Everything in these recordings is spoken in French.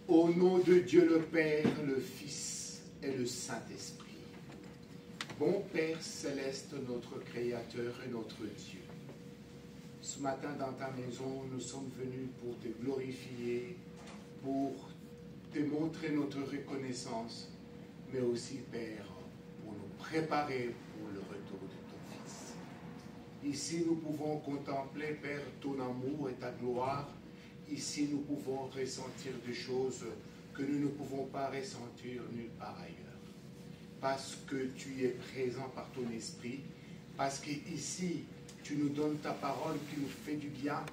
Au nom de Dieu le Père, le Fils et le Saint-Esprit. Bon Père céleste, notre Créateur et notre Dieu, ce matin dans ta maison, nous sommes venus pour te glorifier, pour te montrer notre reconnaissance, mais aussi, Père, pour nous préparer pour le retour de ton Fils. Ici, nous pouvons contempler, Père, ton amour et ta gloire. Ici, nous pouvons ressentir des choses que nous ne pouvons pas ressentir nulle part ailleurs. Parce que tu es présent par ton esprit, parce qu'ici, tu nous donnes ta parole qui nous fait du bien.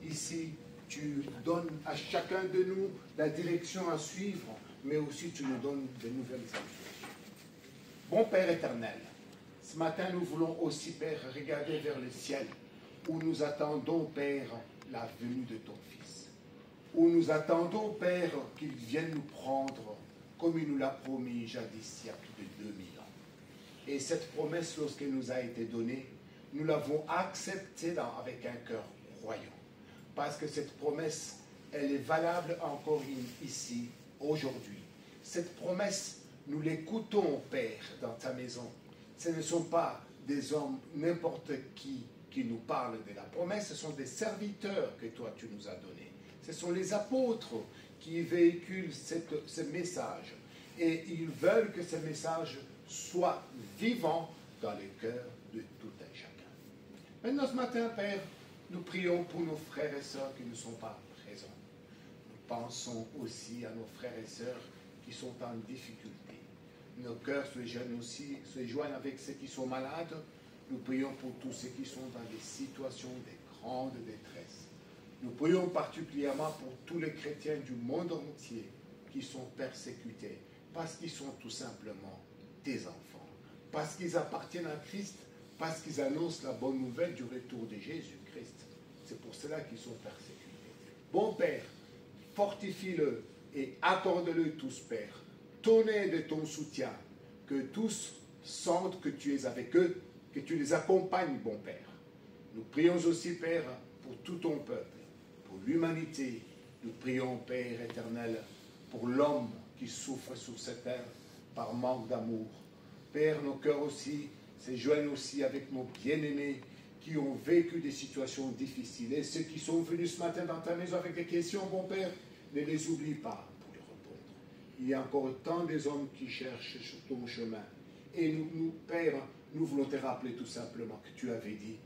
Ici, tu donnes à chacun de nous la direction à suivre, mais aussi tu nous donnes de nouvelles instructions. Bon Père éternel, ce matin, nous voulons aussi, Père, regarder vers le ciel, où nous attendons, Père, la venue de ton Fils. Où nous attendons, Père, qu'il vienne nous prendre, comme il nous l'a promis jadis, il y a plus de 2000 ans. Et cette promesse, lorsqu'elle nous a été donnée, nous l'avons acceptée avec un cœur croyant. Parce que cette promesse, elle est valable encore ici, aujourd'hui. Cette promesse, nous l'écoutons, Père, dans ta maison. Ce ne sont pas des hommes, n'importe qui nous parlent de la promesse, ce sont des serviteurs que toi, tu nous as donnés. Ce sont les apôtres qui véhiculent ce message. Et ils veulent que ce message soit vivant dans le cœur de tout un chacun. Maintenant, ce matin, Père, nous prions pour nos frères et sœurs qui ne sont pas présents. Nous pensons aussi à nos frères et sœurs qui sont en difficulté. Nos cœurs se joignent avec ceux qui sont malades. Nous prions pour tous ceux qui sont dans des situations de grande détresse. Nous prions particulièrement pour tous les chrétiens du monde entier qui sont persécutés parce qu'ils sont tout simplement des enfants, parce qu'ils appartiennent à Christ, parce qu'ils annoncent la bonne nouvelle du retour de Jésus-Christ. C'est pour cela qu'ils sont persécutés. Bon Père, fortifie-le et accorde-le tous, Père. Ton aide et ton soutien, que tous sentent que tu es avec eux, que tu les accompagnes, bon Père. Nous prions aussi, Père, pour tout ton peuple, pour l'humanité. Nous prions, Père éternel, pour l'homme qui souffre sur cette terre par manque d'amour. Père, nos cœurs aussi se joignent aussi avec nos bien-aimés qui ont vécu des situations difficiles. Et ceux qui sont venus ce matin dans ta maison avec des questions, bon Père, ne les oublie pas pour les répondre. Il y a encore tant des hommes qui cherchent sur ton chemin. Et nous, Père, nous voulons te rappeler tout simplement que tu avais dit,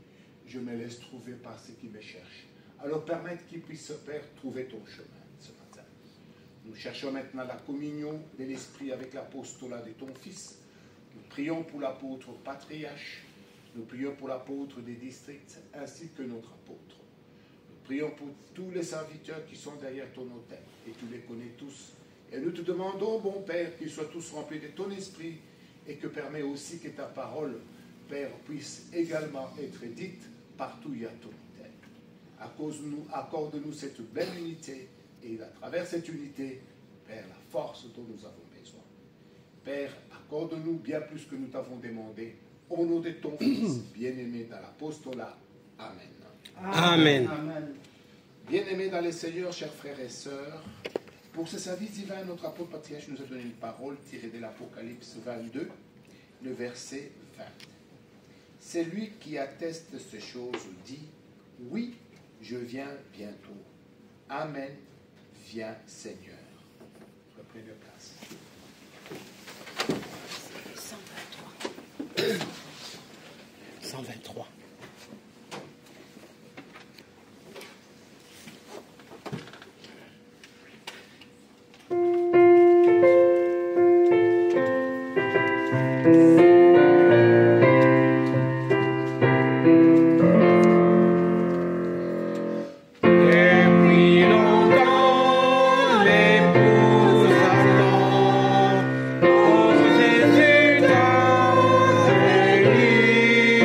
je me laisse trouver par ceux qui me cherchent. Alors permettre qu'ils puissent, Père, trouver ton chemin ce matin. Nous cherchons maintenant la communion de l'Esprit avec l'apostolat de ton Fils. Nous prions pour l'apôtre patriarche. Nous prions pour l'apôtre des districts ainsi que notre apôtre. Nous prions pour tous les serviteurs qui sont derrière ton autel et tu les connais tous. Et nous te demandons, bon Père, qu'ils soient tous remplis de ton esprit et que permet aussi que ta parole, Père, puisse également être dite partout où il y a ton autel. Accorde-nous cette belle unité et à travers cette unité, Père, la force dont nous avons besoin. Père, accorde-nous bien plus que nous t'avons demandé. Au nom de ton Fils, bien-aimé dans l'apostolat. Amen. Amen. Amen. Bien-aimés dans le Seigneur, chers frères et sœurs, pour ce service divin, notre apôtre patriarche nous a donné une parole tirée de l'Apocalypse 22, le verset 20. C'est lui qui atteste ces choses dit, oui, je viens bientôt. Amen. Viens, Seigneur. Reprenez place. 123. Jésus dans les nuits.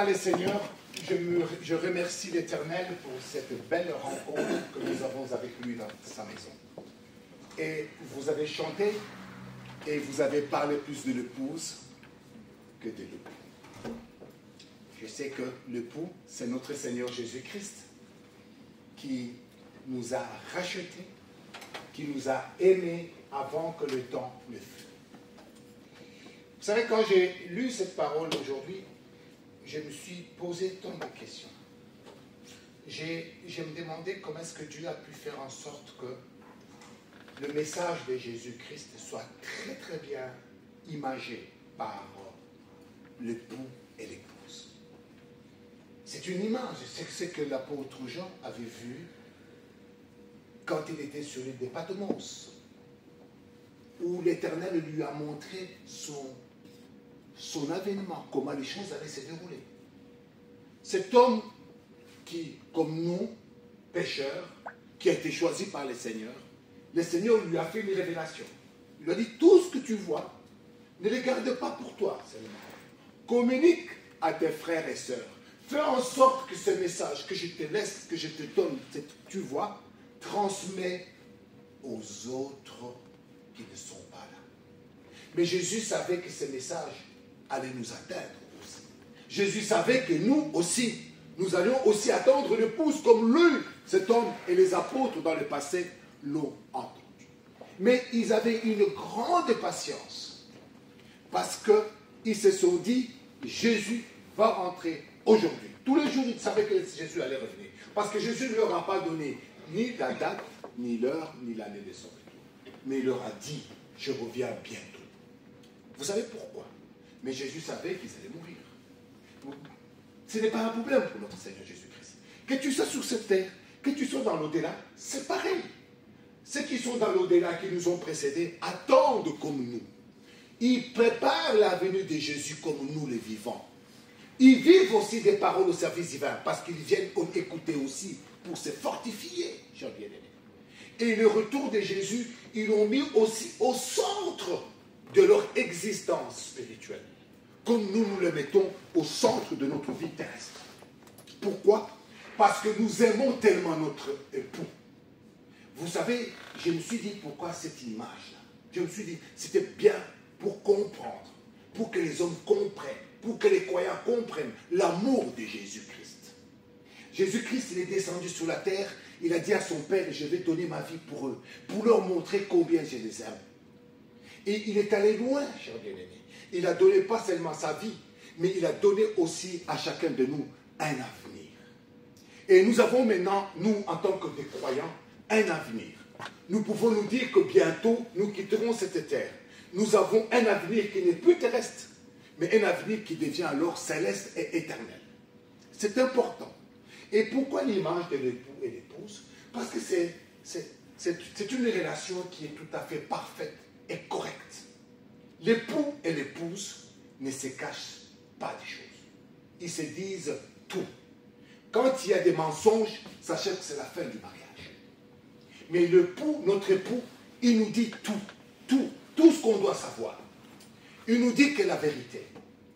dans le Seigneur, je remercie l'Éternel pour cette belle rencontre que nous avons avec lui dans sa maison. Et vous avez chanté et vous avez parlé plus de l'épouse que de l'époux. Je sais que l'époux, c'est notre Seigneur Jésus-Christ qui nous a rachetés, qui nous a aimés avant que le temps ne fût. Vous savez, quand j'ai lu cette parole aujourd'hui, je me suis posé tant de questions. Je me demandais comment est-ce que Dieu a pu faire en sorte que le message de Jésus-Christ soit très très bien imagé par l'époux et l'épouse. C'est une image, c'est ce que l'apôtre Jean avait vu quand il était sur l'île de Patmos, où l'Éternel lui a montré son avènement, comment les choses allaient se dérouler. Cet homme qui, comme nous, pécheurs, qui a été choisi par le Seigneur lui a fait une révélation. Il lui a dit, tout ce que tu vois, ne le garde pas pour toi seulement. Communique à tes frères et sœurs. Fais en sorte que ce message que je te laisse, que je te donne, tu vois, transmets aux autres qui ne sont pas là. Mais Jésus savait que ce message allait nous atteindre aussi. Jésus savait que nous aussi, nous allions aussi attendre l'épouse comme lui, cet homme et les apôtres dans le passé l'ont entendu. Mais ils avaient une grande patience parce qu'ils se sont dit, Jésus va rentrer aujourd'hui. Tous les jours, ils savaient que Jésus allait revenir. Parce que Jésus ne leur a pas donné ni la date, ni l'heure, ni l'année de son retour. Mais il leur a dit, je reviens bientôt. Vous savez pourquoi? Mais Jésus savait qu'ils allaient mourir. Ce n'est pas un problème pour notre Seigneur Jésus-Christ. Que tu sois sur cette terre, que tu sois dans l'au-delà, c'est pareil. Ceux qui sont dans l'au-delà, qui nous ont précédés, attendent comme nous. Ils préparent la venue de Jésus comme nous les vivants. Ils vivent aussi des paroles au service divin parce qu'ils viennent écouter aussi pour se fortifier, chers bien-aimés. Et le retour de Jésus, ils l'ont mis aussi au centre de leur existence spirituelle. Comme nous le mettons au centre de notre vie terrestre. Pourquoi? Parce que nous aimons tellement notre époux. Vous savez, je me suis dit pourquoi cette image-là. Je me suis dit, c'était bien pour comprendre, pour que les hommes comprennent, pour que les croyants comprennent l'amour de Jésus-Christ. Jésus-Christ, il est descendu sur la terre, il a dit à son Père, je vais donner ma vie pour eux, pour leur montrer combien je les aime. Et il est allé loin, chers bien-aimés. Il a donné pas seulement sa vie, mais il a donné aussi à chacun de nous un avenir. Et nous avons maintenant, nous, en tant que des croyants, un avenir. Nous pouvons nous dire que bientôt, nous quitterons cette terre. Nous avons un avenir qui n'est plus terrestre, mais un avenir qui devient alors céleste et éternel. C'est important. Et pourquoi l'image de l'époux et l'épouse? Parce que c'est une relation qui est tout à fait parfaite et correcte. L'époux et l'épouse ne se cachent pas des choses. Ils se disent tout. Quand il y a des mensonges, sachez que c'est la fin du mariage. Mais l'époux, notre époux, il nous dit tout ce qu'on doit savoir. Il nous dit que la vérité.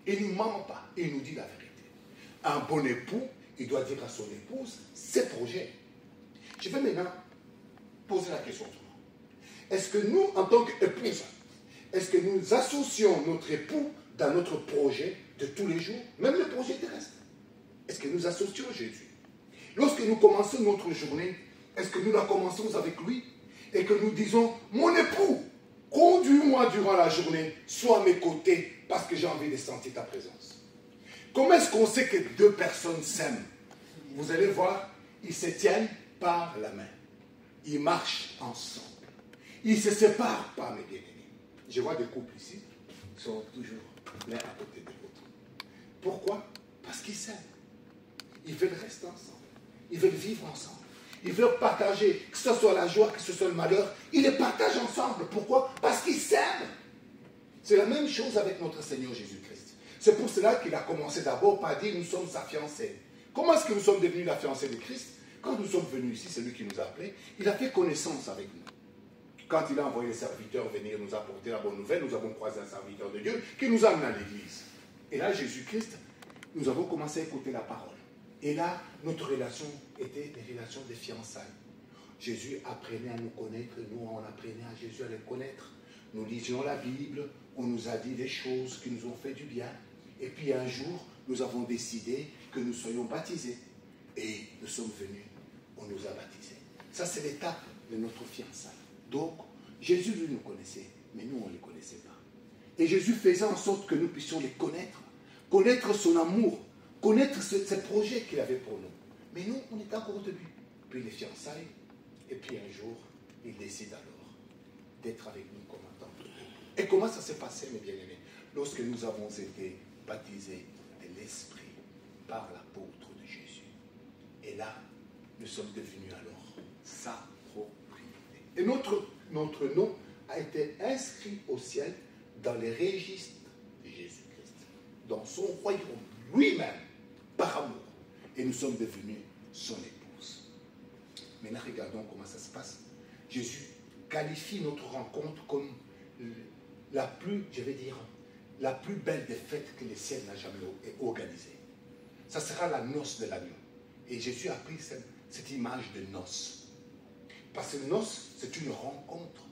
Il ne ment pas, il nous dit la vérité. Un bon époux, il doit dire à son épouse ses projets. Je vais maintenant poser la question autrement. Est-ce que nous, en tant qu'épouse, est-ce que nous associons notre époux dans notre projet de tous les jours, même le projet terrestre? Est-ce que nous associons Jésus? Lorsque nous commençons notre journée, est-ce que nous la commençons avec lui et que nous disons, mon époux, conduis-moi durant la journée, sois à mes côtés parce que j'ai envie de sentir ta présence. Comment est-ce qu'on sait que deux personnes s'aiment? Vous allez voir, ils se tiennent par la main. Ils marchent ensemble. Ils ne se séparent pas, mes bien-aimés. Je vois des couples ici qui sont toujours l'un à côté de l'autre. Pourquoi? Parce qu'ils s'aiment. Ils veulent rester ensemble. Ils veulent vivre ensemble. Ils veulent partager, que ce soit la joie, que ce soit le malheur. Ils les partagent ensemble. Pourquoi? Parce qu'ils s'aiment. C'est la même chose avec notre Seigneur Jésus-Christ. C'est pour cela qu'il a commencé d'abord par dire nous sommes sa fiancée. Comment est-ce que nous sommes devenus la fiancée de Christ? Quand nous sommes venus ici, c'est lui qui nous a appelés, il a fait connaissance avec nous. Quand il a envoyé les serviteurs venir nous apporter la bonne nouvelle, nous avons croisé un serviteur de Dieu qui nous a amené à l'église. Et là, Jésus-Christ, nous avons commencé à écouter la parole. Et là, notre relation était des relations de fiançailles. Jésus apprenait à nous connaître, nous on apprenait à Jésus à le connaître. Nous lisions la Bible, on nous a dit des choses qui nous ont fait du bien. Et puis un jour, nous avons décidé que nous soyons baptisés. Et nous sommes venus, on nous a baptisés. Ça, c'est l'étape de notre fiançailles. Donc, Jésus, lui, nous connaissait, mais nous, on ne le connaissait pas. Et Jésus faisait en sorte que nous puissions les connaître, connaître son amour, connaître ce projet qu'il avait pour nous. Mais nous, on était encore au début. Puis les fiançailles, et puis un jour, il décide alors d'être avec nous comme un temps. Et comment ça s'est passé, mes bien-aimés? Lorsque nous avons été baptisés de l'Esprit par l'apôtre de Jésus. Et là, nous sommes devenus alors sa propriété. Et notre nom a été inscrit au ciel dans les registres de Jésus-Christ, dans son royaume, lui-même, par amour. Et nous sommes devenus son épouse. Maintenant, regardons comment ça se passe. Jésus qualifie notre rencontre comme la plus, je vais dire, la plus belle des fêtes que le ciel n'a jamais organisée. Ça sera la noce de l'agneau. Et Jésus a pris cette image de noce. Parce que noce, c'est une rencontre.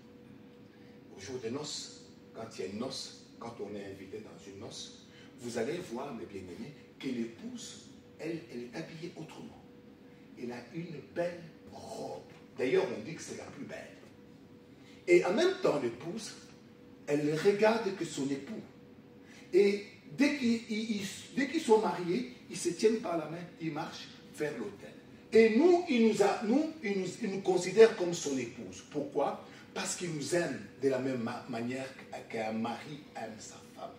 Au jour des noces, quand il y a une noce, quand on est invité dans une noce, vous allez voir, mes bien-aimés, que l'épouse, elle est habillée autrement. Elle a une belle robe. D'ailleurs, on dit que c'est la plus belle. Et en même temps, l'épouse, elle ne regarde que son époux. Et dès qu'ils sont mariés, ils se tiennent par la main, ils marchent vers l'autel. Et nous, il nous considère comme son épouse. Pourquoi? Parce qu'il nous aime de la même manière qu'un mari aime sa femme.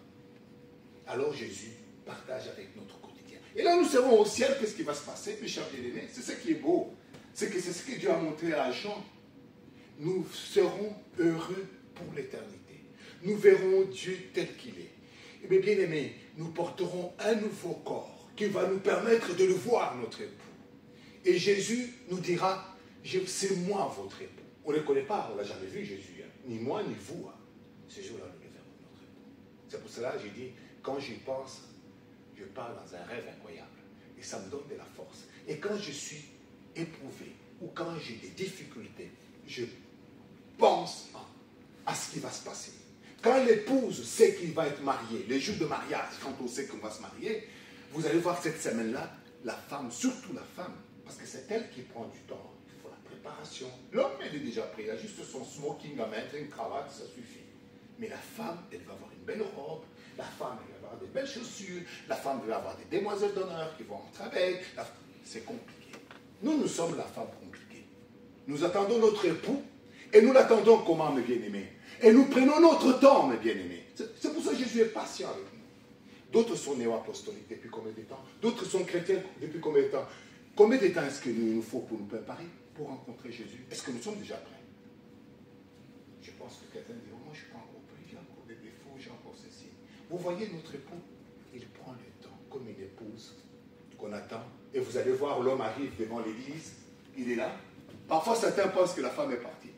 Alors Jésus partage avec notre quotidien. Et là, nous serons au ciel. Qu'est-ce qui va se passer, mes chers bien-aimés? C'est ce qui est beau. C'est ce que Dieu a montré à Jean. Nous serons heureux pour l'éternité. Nous verrons Dieu tel qu'il est. Et bien, bien-aimés, nous porterons un nouveau corps qui va nous permettre de le voir, notre époux. Et Jésus nous dira, c'est moi votre époux. On ne le connaît pas, on ne l'a jamais vu, Jésus. Hein. Ni moi, ni vous. Hein. Ce jour-là, nous le verrons, notre époux. C'est pour cela que j'ai dit, quand j'y pense, je pars dans un rêve incroyable. Et ça me donne de la force. Et quand je suis éprouvé, ou quand j'ai des difficultés, je pense à ce qui va se passer. Quand l'épouse sait qu'il va être marié, les jours de mariage, quand on sait qu'on va se marier, vous allez voir cette semaine-là, la femme, surtout la femme, parce que c'est elle qui prend du temps. Il faut la préparation. L'homme, il est déjà prêt. Il a juste son smoking à mettre, une cravate, ça suffit. Mais la femme, elle va avoir une belle robe. La femme, elle va avoir des belles chaussures. La femme, elle va avoir des demoiselles d'honneur qui vont entrer avec. C'est compliqué. Nous sommes la femme compliquée. Nous attendons notre époux. Et nous l'attendons comment, mes bien-aimés? Et nous prenons notre temps, mes bien-aimés. C'est pour ça que Jésus est patient avec nous. D'autres sont néo-apostoliques depuis combien de temps? D'autres sont chrétiens depuis combien de temps? Combien de temps est-ce qu'il nous faut pour nous préparer pour rencontrer Jésus? Est-ce que nous sommes déjà prêts? Je pense que quelqu'un dit, moi je ne suis pas encore prêt, j'ai encore des défauts, j'ai encore ceci. Vous voyez notre époux, il prend le temps comme une épouse qu'on attend. Et vous allez voir, l'homme arrive devant l'église, il est là. Parfois certains pensent que la femme est partie.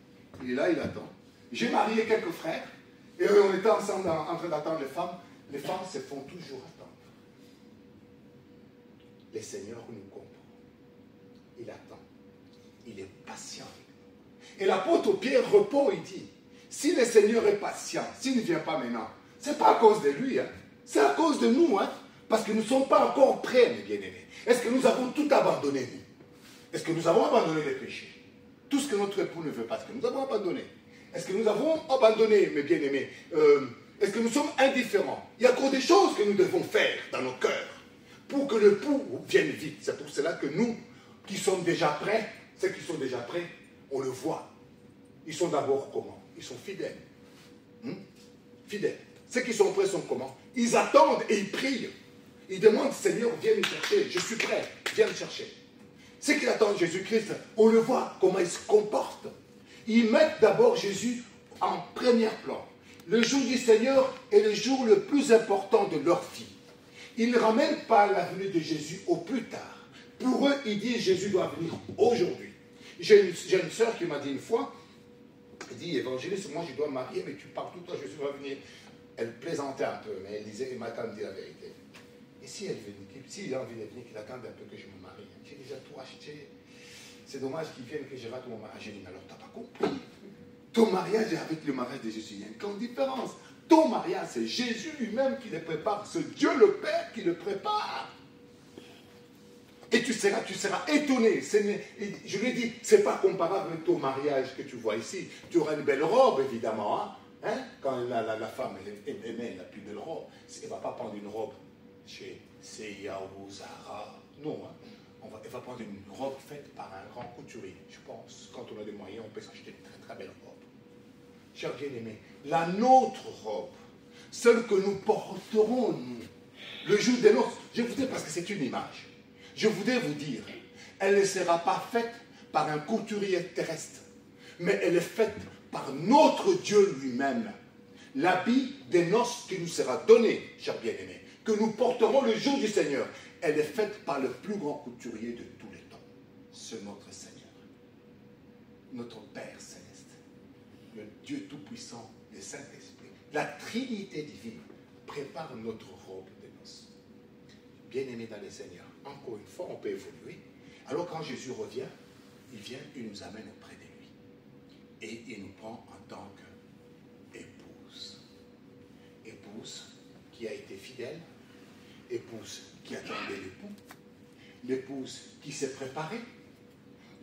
Il est là, il attend. J'ai marié quelques frères, et on était ensemble en train d'attendre les femmes. Les femmes se font toujours attendre. Le Seigneur nous comprend. Il attend. Il est patient avec nous. Et l'apôtre Pierre répond, il dit, si le Seigneur est patient, s'il ne vient pas maintenant, ce n'est pas à cause de lui, hein. C'est à cause de nous, hein, parce que nous ne sommes pas encore prêts, mes bien-aimés. Est-ce que nous avons tout abandonné, nous? Est-ce que nous avons abandonné les péchés? Tout ce que notre époux ne veut pas, est-ce que nous avons abandonné? Est-ce que nous avons abandonné, mes bien-aimés? Est-ce que nous sommes indifférents? Il y a encore des choses que nous devons faire dans nos cœurs pour que le pouls vienne vite. C'est pour cela que nous, qui sommes déjà prêts, ceux qui sont déjà prêts, on le voit. Ils sont d'abord comment? Ils sont fidèles. Fidèles. Ceux qui sont prêts sont comment? Ils attendent et ils prient. Ils demandent, Seigneur, viens me chercher. Je suis prêt, viens me chercher. Ceux qui attendent Jésus-Christ, on le voit, comment ils se comportent. Ils mettent d'abord Jésus en premier plan. Le jour du Seigneur est le jour le plus important de leur vie. Ils ne ramènent pas la venue de Jésus au plus tard. Pour eux, ils disent Jésus doit venir aujourd'hui. J'ai une sœur qui m'a dit une fois, elle dit, évangéliste, moi je dois me marier, mais tu pars tout le temps, Jésus va venir. Elle plaisantait un peu, mais elle disait, et ma tante dit la vérité. Et si elle venait, s'il a envie de venir, qu'il attende un peu que je me marie. J'ai déjà tout acheté. C'est dommage qu'il vienne que je rate mon mariage. J'ai dit, mais alors tu n'as pas compris. Ton mariage est avec le mariage de Jésus. Il y a une grande différence. Ton mariage, c'est Jésus lui-même qui le prépare. C'est Dieu le Père qui le prépare. Et tu seras étonné. Je lui ai dit, ce n'est pas comparable avec ton mariage que tu vois ici. Tu auras une belle robe, évidemment. Hein? Quand la femme elle a plus belle robe, elle ne va pas prendre une robe chez Seya ou Zara. Non, hein? Elle va prendre une robe faite par un grand couturier. Je pense, quand on a des moyens, on peut s'acheter une très très belle robe. Chers bien-aimés, la nôtre robe, celle que nous porterons, nous, le jour des noces, je vous dis parce que c'est une image, je voudrais vous dire, elle ne sera pas faite par un couturier terrestre, mais elle est faite par notre Dieu lui-même. L'habit des noces qui nous sera donné, chers bien-aimés, que nous porterons le jour du Seigneur, elle est faite par le plus grand couturier de tous les temps. C'est notre Seigneur, notre Père céleste, le Dieu Tout-Puissant, le Saint-Esprit. La Trinité divine prépare notre robe de noces. Bien-aimés dans le Seigneur, encore une fois, on peut évoluer. Alors quand Jésus revient, il vient, il nous amène auprès de lui. Et il nous prend en tant qu'épouse. Épouse qui a été fidèle, épouse qui attendait l'époux, l'épouse qui s'est préparée,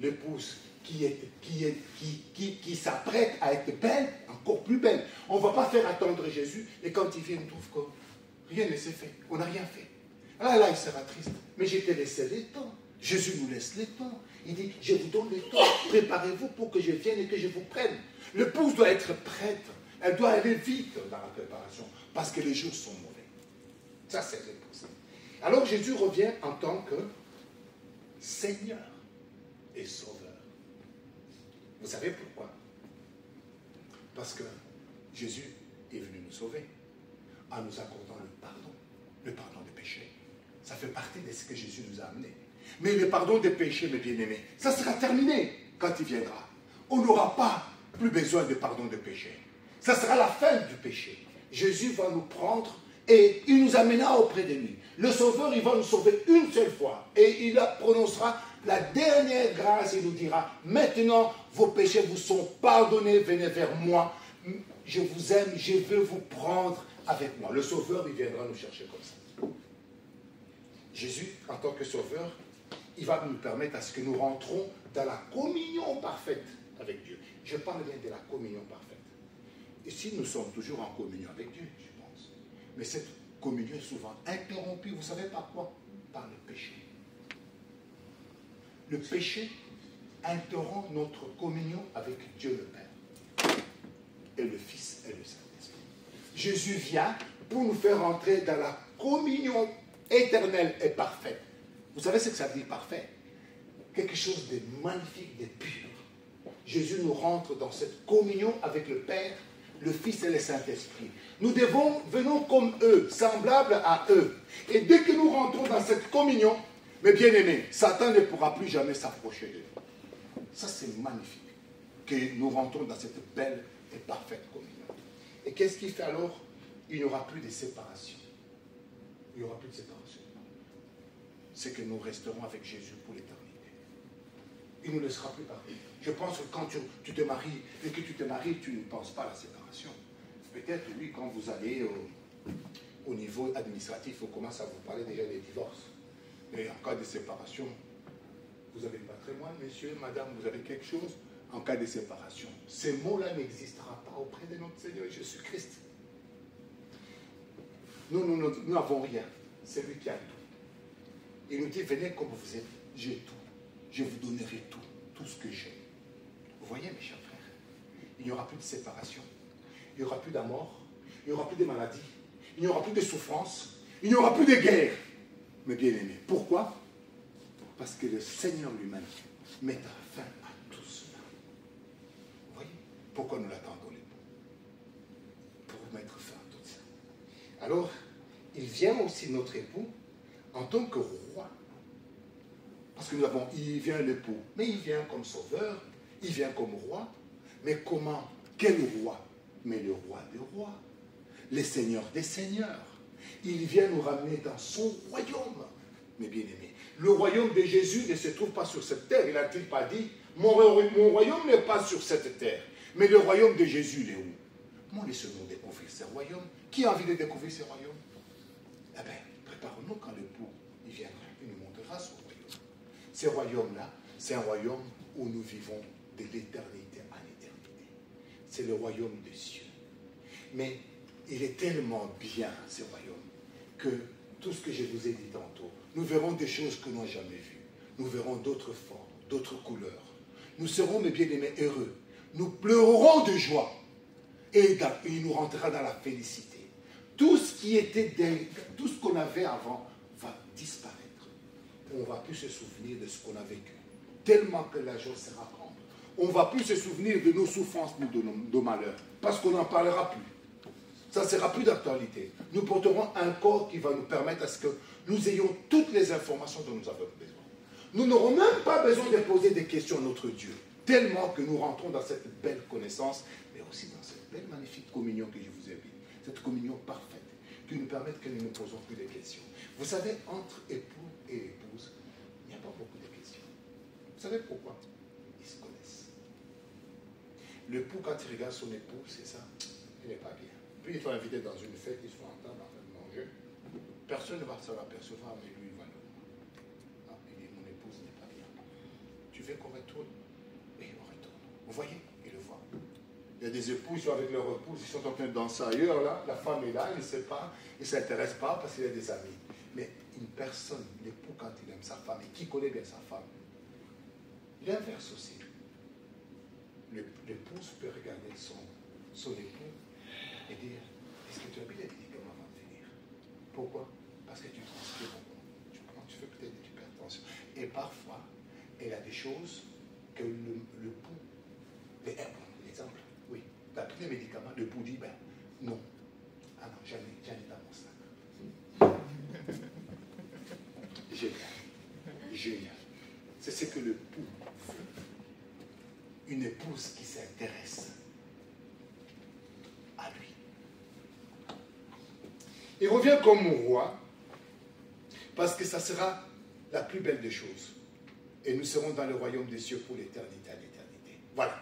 l'épouse qui s'apprête à être belle, encore plus belle. On ne va pas faire attendre Jésus et quand il vient, on trouve que rien ne s'est fait, on n'a rien fait. Alors là, il sera triste. Mais je t'ai laissé les temps. Jésus nous laisse les temps. Il dit, je vous donne les temps. Préparez-vous pour que je vienne et que je vous prenne. L'épouse doit être prête. Elle doit aller vite dans la préparation parce que les jours sont mauvais. Ça, c'est l'épouse. Alors Jésus revient en tant que Seigneur et Sauveur. Vous savez pourquoi? Parce que Jésus est venu nous sauver en nous accordant le pardon des péchés. Ça fait partie de ce que Jésus nous a amené. Mais le pardon des péchés, mes bien-aimés, ça sera terminé quand il viendra. On n'aura pas plus besoin de pardon des péchés. Ça sera la fin du péché. Jésus va nous prendre et il nous amènera auprès de lui. Le Sauveur, il va nous sauver une seule fois. Et il prononcera la dernière grâce. Il nous dira, maintenant, vos péchés vous sont pardonnés. Venez vers moi. Je vous aime. Je veux vous prendre avec moi. Le Sauveur, il viendra nous chercher comme ça. Jésus, en tant que Sauveur, il va nous permettre à ce que nous rentrons dans la communion parfaite avec Dieu. Je parle bien de la communion parfaite. Ici, nous sommes toujours en communion avec Dieu, je pense. Mais cette communion est souvent interrompue. Vous savez par quoi? Par le péché. Le péché interrompt notre communion avec Dieu le Père et le Fils et le Saint-Esprit. Jésus vient pour nous faire entrer dans la communion éternelle et parfaite. Vous savez ce que ça veut dire parfait? Quelque chose de magnifique, de pur. Jésus nous rentre dans cette communion avec le Père, le Fils et le Saint-Esprit. Nous venons comme eux, semblables à eux. Et dès que nous rentrons dans cette communion, mes bien-aimés, Satan ne pourra plus jamais s'approcher de nous. Ça, c'est magnifique. Que nous rentrons dans cette belle et parfaite communion. Et qu'est-ce qui fait alors? Il n'y aura plus de séparation. Il n'y aura plus de séparation. C'est que nous resterons avec Jésus pour l'éternité. Il ne nous laissera plus partir. Je pense que quand tu te maries et que tu te maries, tu ne penses pas à la séparation. Peut-être, oui, quand vous allez au niveau administratif, on commence à vous parler déjà des divorces. Mais en cas de séparation, vous avez un patrimoine, monsieur, madame, vous avez quelque chose. En cas de séparation, ce mot-là n'existera pas auprès de notre Seigneur Jésus-Christ. Nous n'avons rien. C'est lui qui a tout. Il nous dit, venez comme vous êtes, j'ai tout. Je vous donnerai tout, tout ce que j'ai. Vous voyez, mes chers frères, il n'y aura plus de séparation, il n'y aura plus d'amour, il n'y aura plus de maladies, il n'y aura plus de souffrance, il n'y aura plus de guerre. Mes bien-aimés, pourquoi? Parce que le Seigneur lui-même mettra fin à tout cela. Vous voyez, pourquoi nous l'attendons les bons? Pour mettre fin à tout ça. Alors, il vient aussi notre époux en tant que roi. Parce que il vient l'époux, mais il vient comme sauveur, il vient comme roi. Mais comment? Quel roi? Mais le roi des rois, le Seigneur des seigneurs, Il vient nous ramener dans son royaume, mes bien-aimés. Le royaume de Jésus ne se trouve pas sur cette terre. Il n'a-t-il pas dit, mon royaume n'est pas sur cette terre, mais le royaume de Jésus, il est où? Moi, laissez-nous découvrir ce royaume. Qui a envie de découvrir ce royaume? Eh bien, préparons-nous quand l'époux il viendra, il nous montrera son royaume. Ce royaume-là, c'est un royaume où nous vivons de l'éternité à l'éternité. C'est le royaume des cieux. Mais il est tellement bien, ce royaume, que tout ce que je vous ai dit tantôt, nous verrons des choses que nous n'avons jamais vues. Nous verrons d'autres formes, d'autres couleurs. Nous serons, mes bien-aimés, heureux. Nous pleurerons de joie. Et il nous rentrera dans la félicité. Tout ce qui était tout ce qu'on avait avant va disparaître. On ne va plus se souvenir de ce qu'on a vécu. Tellement que la joie sera grande. On ne va plus se souvenir de nos souffrances ni de nos malheurs. Parce qu'on n'en parlera plus. Ça ne sera plus d'actualité. Nous porterons un corps qui va nous permettre à ce que nous ayons toutes les informations dont nous avons besoin. Nous n'aurons même pas besoin de poser des questions à notre Dieu. Tellement que nous rentrons dans cette belle connaissance, mais aussi dans cette belle magnifique communion que je vous ai dit. Cette communion parfaite, qui nous permet que nous ne posons plus de questions. Vous savez, entre époux et épouse, il n'y a pas beaucoup de questions. Vous savez pourquoi? Ils se connaissent. L'époux, quand il regarde son épouse, c'est ça, il n'est pas bien. Puis ils sont invités dans une fête, ils sont en train de manger. Personne ne va s'en apercevoir, mais lui, il va le voir. Ah, il dit, mon épouse n'est pas bien. Tu veux qu'on retourne? Et on retourne. Vous voyez? Il le voit. Il y a des époux, ils sont avec leur épouse, ils sont en train de danser ailleurs, là. La femme est là, il ne sait pas, il ne s'intéresse pas parce qu'il a des amis. Mais une personne, l'époux, quand il aime sa femme, et qui connaît bien sa femme, l'inverse aussi. L'épouse peut regarder son époux et dire, est-ce que tu as mis les médicaments avant de venir? Pourquoi? Parce que tu transpires beaucoup. Tu fais peut-être de l'hypertension. Et parfois, elle a des choses que l'époux, l'exemple, oui, tu as pris les médicaments, l'époux dit, ben non. Ah non, j'en ai dans mon sac. Génial. Génial. C'est ce que l'époux veut. Une épouse qui s'intéresse à lui. Il revient comme mon roi, parce que ça sera la plus belle des choses. Et nous serons dans le royaume des cieux pour l'éternité à l'éternité. Voilà.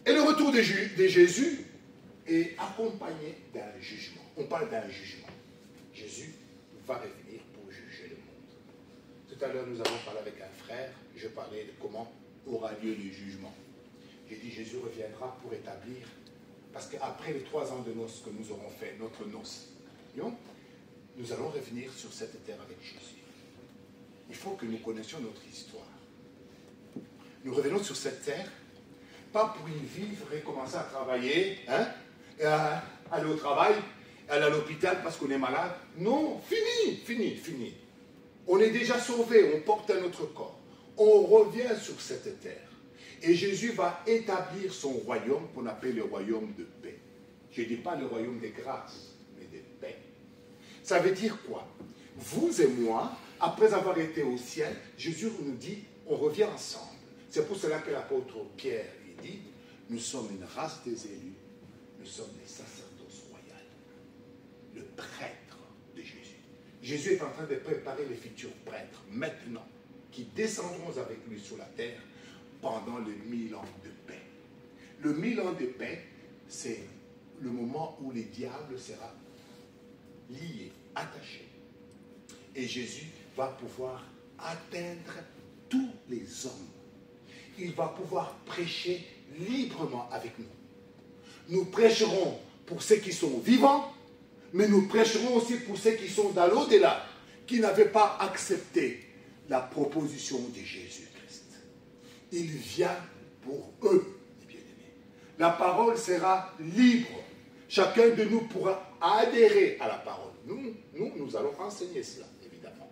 Et le retour de Jésus est accompagné d'un jugement. On parle d'un jugement. Jésus va revenir pour juger le monde. Tout à l'heure, nous avons parlé avec un frère. Je parlais de comment aura lieu le jugement. J'ai dit, Jésus reviendra pour établir, parce qu'après les 3 ans de noces que nous aurons fait, notre noce, nous allons revenir sur cette terre avec Jésus. Il faut que nous connaissions notre histoire. Nous revenons sur cette terre, pas pour y vivre et commencer à travailler, et à aller au travail, aller à l'hôpital parce qu'on est malade. Non, fini. On est déjà sauvé, on porte un autre corps. On revient sur cette terre. Et Jésus va établir son royaume qu'on appelle le royaume de paix. Je ne dis pas le royaume de grâce, mais de paix. Ça veut dire quoi? Vous et moi, après avoir été au ciel, Jésus nous dit, on revient ensemble. C'est pour cela que l'apôtre Pierre lui dit, nous sommes une race des élus, nous sommes les sacerdoces royales, le prêtre de Jésus. Jésus est en train de préparer les futurs prêtres, maintenant, qui descendront avec lui sur la terre pendant les 1000 ans de paix. Le 1000 ans de paix, c'est le moment où le diable sera lié, attaché. Et Jésus va pouvoir atteindre tous les hommes. Il va pouvoir prêcher librement avec nous. Nous prêcherons pour ceux qui sont vivants, mais nous prêcherons aussi pour ceux qui sont dans l'au-delà, qui n'avaient pas accepté la proposition de Jésus-Christ. Il vient pour eux, les bien-aimés. La parole sera libre. Chacun de nous pourra adhérer à la parole. Nous allons enseigner cela, évidemment.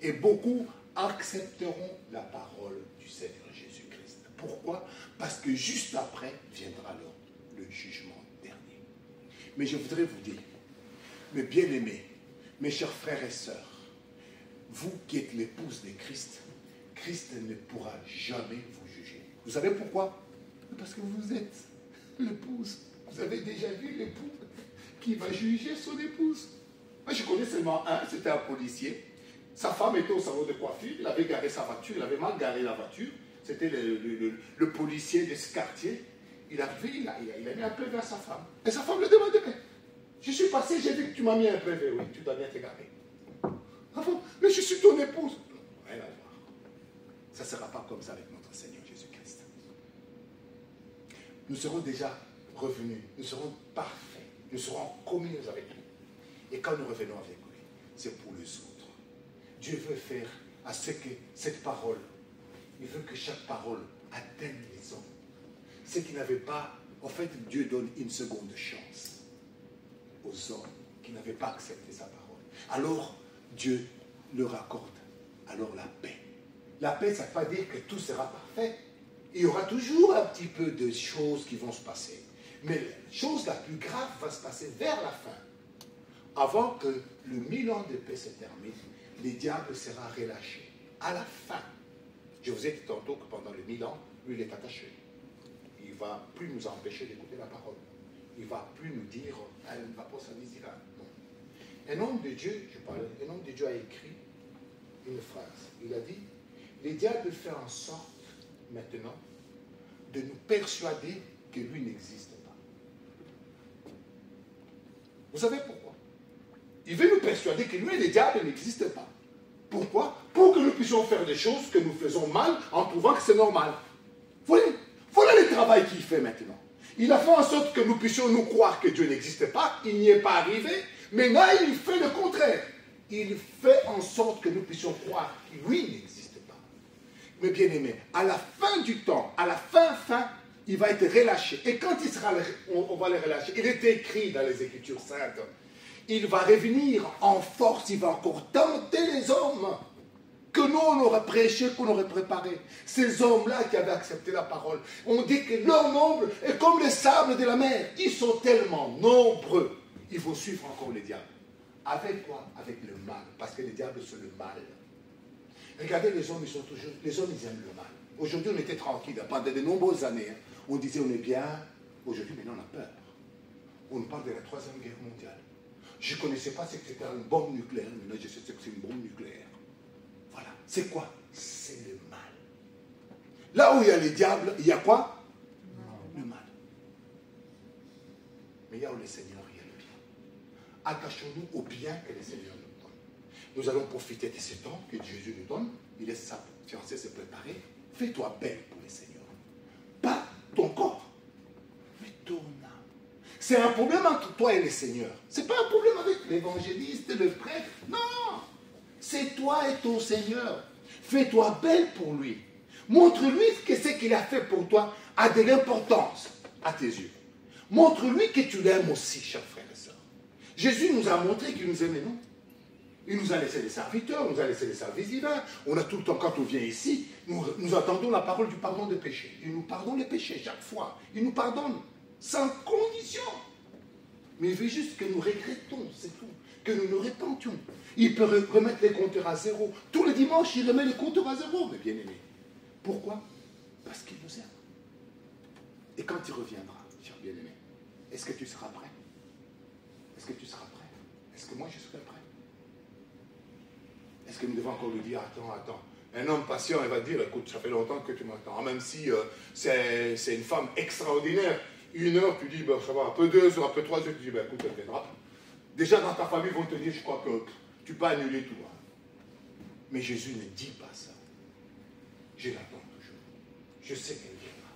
Et beaucoup accepteront la parole du Seigneur Jésus-Christ. Pourquoi? Parce que juste après viendra le jugement dernier. Mais je voudrais vous dire, mes bien-aimés, mes chers frères et sœurs, vous qui êtes l'épouse de Christ, Christ ne pourra jamais vous juger. Vous savez pourquoi? Parce que vous êtes l'épouse. Vous avez déjà vu l'époux. qui va juger son épouse. Moi, je connais seulement un, c'était un policier. Sa femme était au salon de coiffure, il avait garé sa voiture, il avait mal garé la voiture. C'était le policier de ce quartier. Il a mis un PV à sa femme. Et sa femme le demandait, mais je suis passé, j'ai vu que tu m'as mis un PV. Oui, tu dois bien te garer. Mais je suis ton épouse. Non, rien à voir. Ça ne sera pas comme ça avec notre Seigneur Jésus-Christ. Nous serons déjà revenus, nous serons parfaits, nous serons en communion avec lui. Et quand nous revenons avec lui, c'est pour les autres. Dieu veut faire à ce que cette parole, il veut que chaque parole atteigne les hommes. Ceux qui n'avaient pas, en fait, Dieu donne une seconde chance aux hommes qui n'avaient pas accepté sa parole. Alors, Dieu leur accorde alors la paix. La paix, ça ne veut pas dire que tout sera parfait. Il y aura toujours un petit peu de choses qui vont se passer. Mais la chose la plus grave va se passer vers la fin. Avant que le 1000 ans de paix se termine, le diable sera relâché. À la fin. Je vous ai dit tantôt que pendant les 1000 ans, lui, il est attaché. Il ne va plus nous empêcher d'écouter la parole. Il ne va plus nous dire, elle ne va pas s'en dire. Non. Un homme de Dieu, un homme de Dieu a écrit une phrase. Il a dit, le diable fait en sorte, maintenant, de nous persuader que lui n'existe pas. Vous savez pourquoi? Il veut nous persuader que lui, le diable, n'existe pas. Pourquoi? Pour que nous puissions faire des choses que nous faisons mal en trouvant que c'est normal. Voilà le travail qu'il fait maintenant. Il a fait en sorte que nous puissions nous croire que Dieu n'existe pas. Il n'y est pas arrivé. Maintenant, il fait le contraire. Il fait en sorte que nous puissions croire que lui n'existe pas. Mais bien aimé, à la fin du temps, à la fin, il va être relâché. Et quand on va le relâcher, il est écrit dans les Écritures saintes, il va revenir en force, il va encore tenter les hommes que nous on aurait prêché, qu'on aurait préparé. Ces hommes-là qui avaient accepté la parole, on dit que leur nombre est comme le sable de la mer. Ils sont tellement nombreux. Il faut suivre encore le diable. Avec quoi? Avec le mal. Parce que le diable, c'est le mal. Regardez, les hommes, ils aiment le mal. Aujourd'hui, on était tranquille. Pendant de nombreuses années, on disait on est bien. Aujourd'hui, maintenant, on a peur. On parle de la 3e guerre mondiale. Je ne connaissais pas ce que c'était une bombe nucléaire. Maintenant, je sais ce que c'est une bombe nucléaire. Voilà. C'est quoi? C'est le mal. Là où il y a le diable, il y a quoi? Le mal. Mais il y a où le Seigneur, il y a le bien. Attachons-nous au bien que le Seigneur nous donne. Nous allons profiter de ce temps que Jésus nous donne. Il laisse sa fiancée se préparer. Fais-toi belle pour le Seigneur. Pas ton corps, mais ton âme. C'est un problème entre toi et le Seigneur. Ce n'est pas un problème avec l'évangéliste, le prêtre. Non. C'est toi et ton Seigneur. Fais-toi belle pour lui. Montre-lui que ce qu'il a fait pour toi a de l'importance à tes yeux. Montre-lui que tu l'aimes aussi, chers frères et sœurs. Jésus nous a montré qu'il nous aimait, non? Il nous a laissé des serviteurs, il nous a laissé des services divins. On a tout le temps, quand on vient ici, nous attendons la parole du pardon des péchés. Il nous pardonne les péchés chaque fois. Il nous pardonne sans condition. Mais il veut juste que nous regrettons, c'est tout. Que nous nous repentions. Il peut remettre les compteurs à zéro. Tous les dimanches, il remet les compteurs à zéro, mes bien-aimés. Pourquoi? Parce qu'il nous aime. Et quand il reviendra, cher bien-aimé, est-ce que tu seras prêt? Est-ce que tu seras prêt? Est-ce que moi je serai prêt? Est-ce que nous devons encore lui dire, attends. Un homme patient, il va dire, écoute, ça fait longtemps que tu m'attends. Même si c'est une femme extraordinaire. 1 heure, tu dis, ben, ça va, un peu 2 heures, un peu 3 heures, tu dis, ben, écoute, elle viendra. Déjà, dans ta famille, ils vont te dire, je crois que tu peux annuler tout. Hein. Mais Jésus ne dit pas ça. Je l'attends toujours. Je sais qu'elle viendra.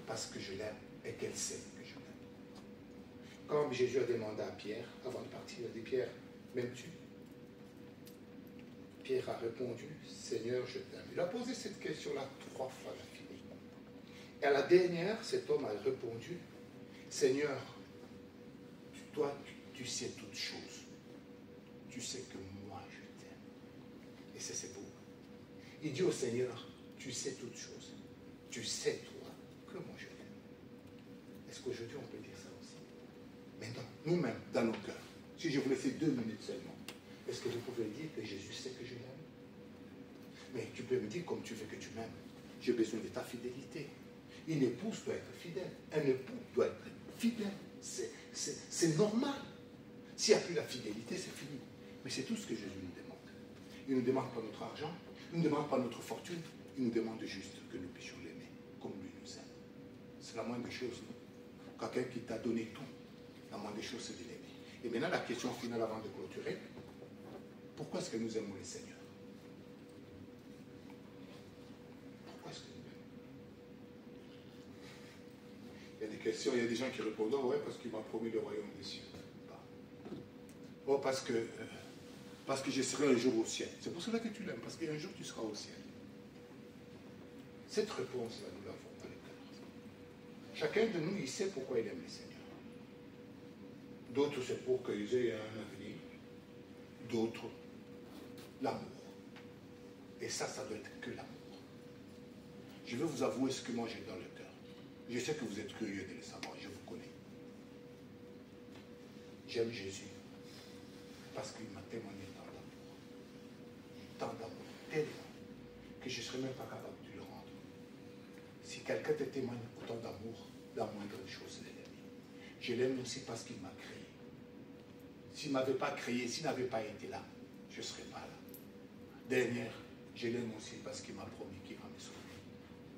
Parce que je l'aime et qu'elle sait que je l'aime. Comme Jésus a demandé à Pierre, avant de partir, il a dit, Pierre, m'aimes-tu? Pierre a répondu, Seigneur, je t'aime. Il a posé cette question-là 3 fois d'affilée. Et à la dernière, cet homme a répondu, Seigneur, toi, tu sais toutes choses. Tu sais que moi, je t'aime. Et c'est beau. Il dit au Seigneur, tu sais toutes choses. Tu sais, toi, que moi, je t'aime. Est-ce qu'aujourd'hui, on peut dire ça aussi? Maintenant, nous-mêmes, dans nos cœurs, si je vous laissais 2 minutes seulement, est-ce que vous pouvez dire que Jésus sait que je l'aime? Mais tu peux me dire comme tu veux que tu m'aimes. J'ai besoin de ta fidélité. Une épouse doit être fidèle. Un époux doit être fidèle. C'est normal. S'il n'y a plus la fidélité, c'est fini. Mais c'est tout ce que Jésus nous demande. Il ne nous demande pas notre argent, il ne nous demande pas notre fortune, il nous demande juste que nous puissions l'aimer comme lui nous aime. C'est la moindre des choses. Quelqu'un qui t'a donné tout, la moindre des choses, c'est de l'aimer. Et maintenant, la question finale avant de clôturer, pourquoi est-ce que nous aimons le Seigneur? Pourquoi est-ce que nous aimons? Il y a des questions, il y a des gens qui répondent, oh, ouais, parce qu'il m'a promis le royaume des cieux. Oh, parce que je serai un jour au ciel. C'est pour cela que tu l'aimes, parce qu'un jour tu seras au ciel. Cette réponse-là, nous l'avons dans le cœur. Chacun de nous, il sait pourquoi il aime le Seigneur. D'autres, c'est pour qu'ils aient un avenir. D'autres, l'amour. Et ça doit être que l'amour. Je vais vous avouer ce que moi j'ai dans le cœur. Je sais que vous êtes curieux de le savoir, je vous connais. J'aime Jésus parce qu'il m'a témoigné tant d'amour, tellement, que je ne serais même pas capable de le rendre. Si quelqu'un te témoigne autant d'amour, la moindre chose, c'est l'aimer. Je l'aime aussi parce qu'il m'a créé. S'il ne m'avait pas créé, s'il n'avait pas été là, je ne serais pas là. Dernière, je l'aime aussi parce qu'il m'a promis qu'il va me sauver.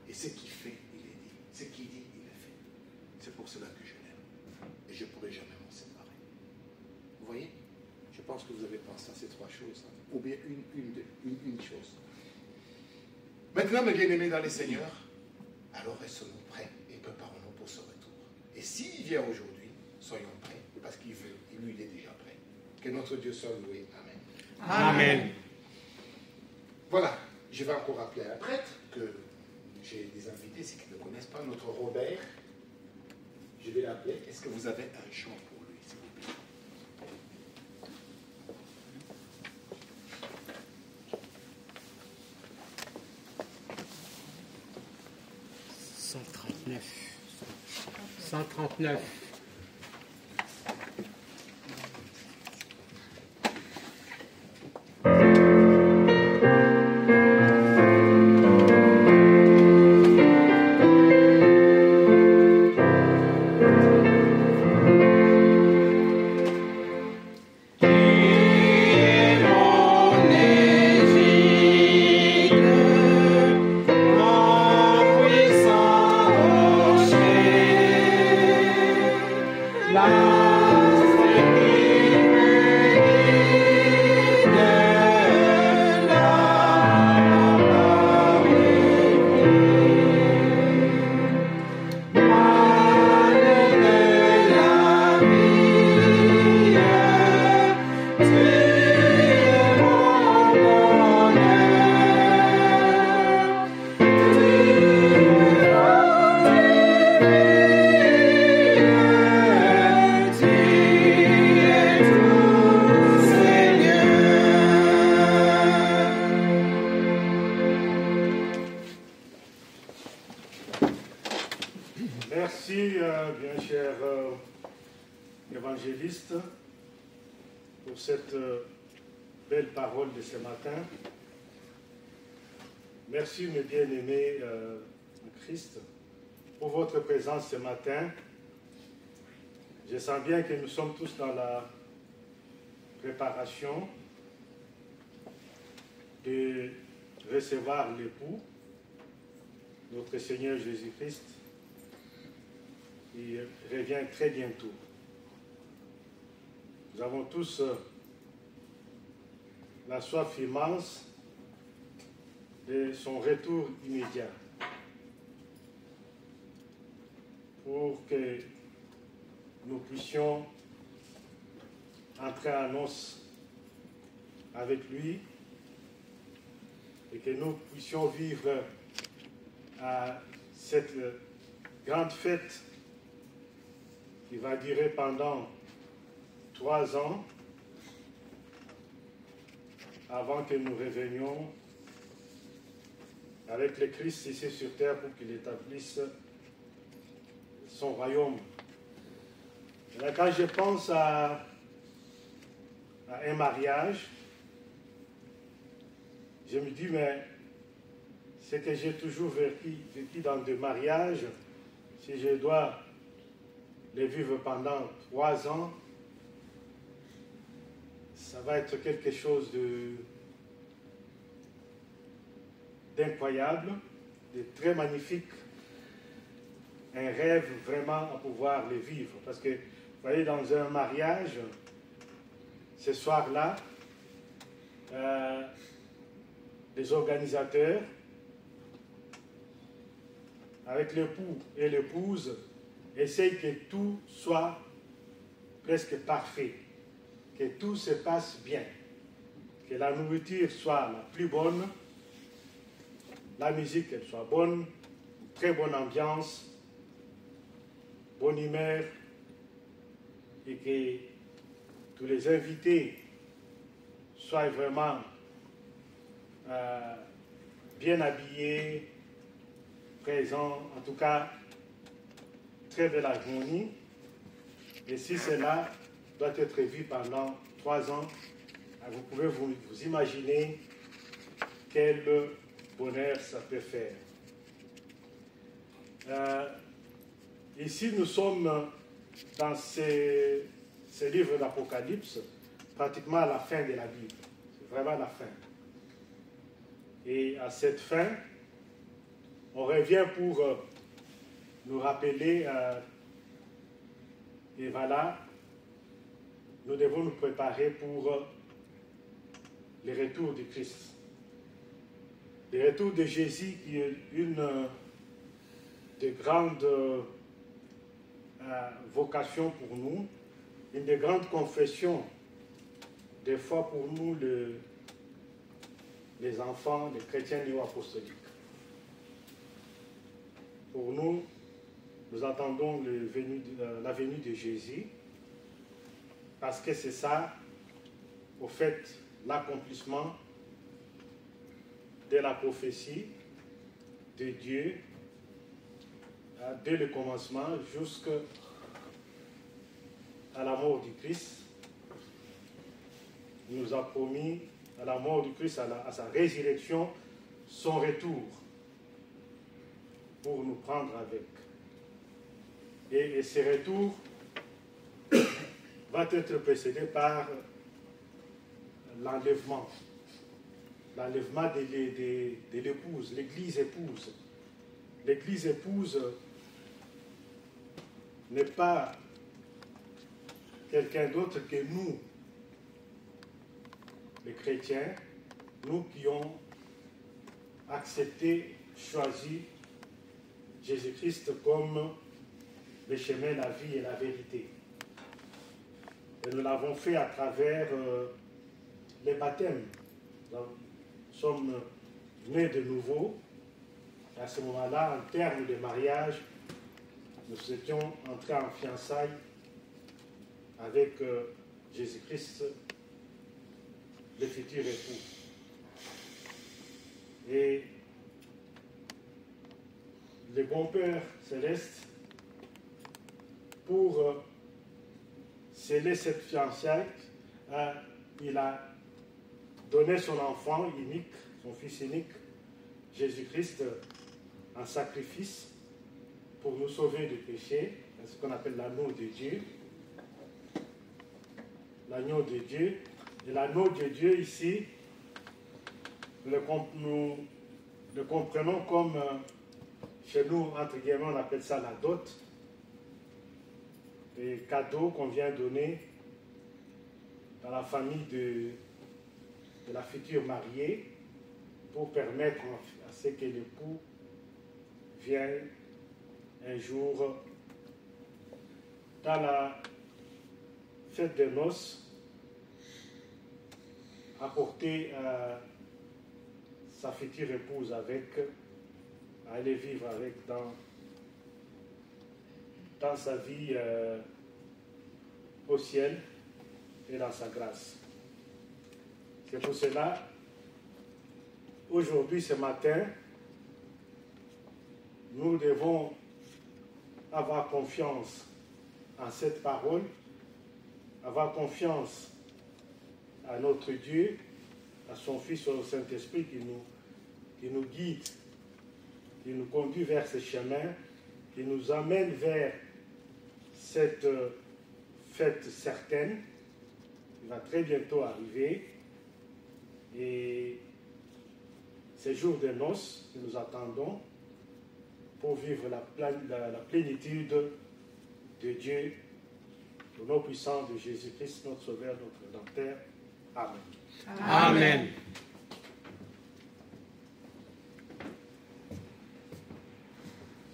Et ce qu'il fait, il est dit. Ce qu'il dit, il est fait. C'est pour cela que je l'aime. Et je ne pourrai jamais m'en séparer. Vous voyez? Je pense que vous avez pensé à ces trois choses. Ou bien une chose. Maintenant, mes bien-aimés dans les Seigneurs, alors restons-nous prêts et préparons-nous pour ce retour. Et s'il vient aujourd'hui, soyons prêts, parce qu'il veut, lui, il est déjà prêt. Que notre Dieu soit loué. Amen. Amen. Voilà, je vais encore appeler un prêtre, que j'ai des invités, ceux qui ne le connaissent pas, notre Robert. Je vais l'appeler. Est-ce que vous avez un chant pour lui, s'il vous plaît? « 139. Merci, bien cher évangéliste, pour cette belle parole de ce matin. Merci, mes bien-aimés en Christ, pour votre présence ce matin. Je sens bien que nous sommes tous dans la préparation de recevoir l'époux, notre Seigneur Jésus-Christ. Il revient très bientôt. Nous avons tous la soif immense de son retour immédiat pour que nous puissions entrer en noces avec lui et que nous puissions vivre à cette grande fête qui va durer pendant 3 ans avant que nous revenions avec le Christ ici sur terre pour qu'il établisse son royaume. Et là, quand je pense à un mariage, je me dis, mais ce que j'ai toujours vécu dans des mariages, si je dois les vivre pendant 3 ans, ça va être quelque chose d'incroyable, de très magnifique, un rêve vraiment à pouvoir le vivre. Parce que, vous voyez, dans un mariage, ce soir-là, les organisateurs, avec l'époux et l'épouse, essayent que tout soit presque parfait, que tout se passe bien, que la nourriture soit la plus bonne, la musique elle soit bonne, très bonne ambiance, bonne humeur, et que tous les invités soient vraiment bien habillés, présents, en tout cas, très belle harmonie. Et si cela doit être vu pendant 3 ans, vous pouvez vous imaginer quel bonheur ça peut faire. Ici, nous sommes dans ce livre d'Apocalypse, pratiquement à la fin de la Bible. C'est vraiment la fin. Et à cette fin, on revient pour nous rappeler, et voilà, nous devons nous préparer pour le retour de Christ. Le retour de Jésus qui est une des grandes vocations pour nous, une des grandes confessions, des fois pour nous, les enfants, les chrétiens néo-apostoliques. Pour nous, nous attendons la venue de Jésus, parce que c'est ça, au fait, l'accomplissement de la prophétie de Dieu, dès le commencement jusqu'à la mort du Christ. Il nous a promis, à la mort du Christ, à sa résurrection, son retour pour nous prendre avec. Et ce retour va être précédé par l'enlèvement de l'épouse, l'église épouse. L'église épouse n'est pas quelqu'un d'autre que nous, les chrétiens, nous qui avons accepté, choisi Jésus-Christ comme le chemin, la vie et la vérité. Et nous l'avons fait à travers les baptêmes. Nous sommes nés de nouveau. Et à ce moment-là, en termes de mariage, nous étions entrés en fiançailles avec Jésus-Christ, le futur époux. Et le bon Père céleste, pour sceller cette fiançaille, il a donné son enfant unique, son fils unique, Jésus-Christ, en sacrifice pour nous sauver du péché, ce qu'on appelle l'agneau de Dieu. L'agneau de Dieu. Et l'agneau de Dieu ici, nous le comprenons comme, chez nous, entre guillemets, on appelle ça la dot, des cadeaux qu'on vient donner dans la famille de la future mariée pour permettre à ce que l'époux vienne un jour dans la fête des noces apporter sa future épouse avec, à aller vivre avec dans sa vie au ciel et dans sa grâce. C'est pour cela, aujourd'hui, ce matin, nous devons avoir confiance en cette parole, avoir confiance à notre Dieu, à son Fils, au Saint-Esprit qui nous guide, qui nous conduit vers ce chemin, qui nous amène vers cette fête certaine il va très bientôt arriver. Et ces jours de noces que nous attendons pour vivre la plénitude de Dieu, au nom puissant de Jésus-Christ, notre Sauveur, notre Rédempteur. Amen. Amen.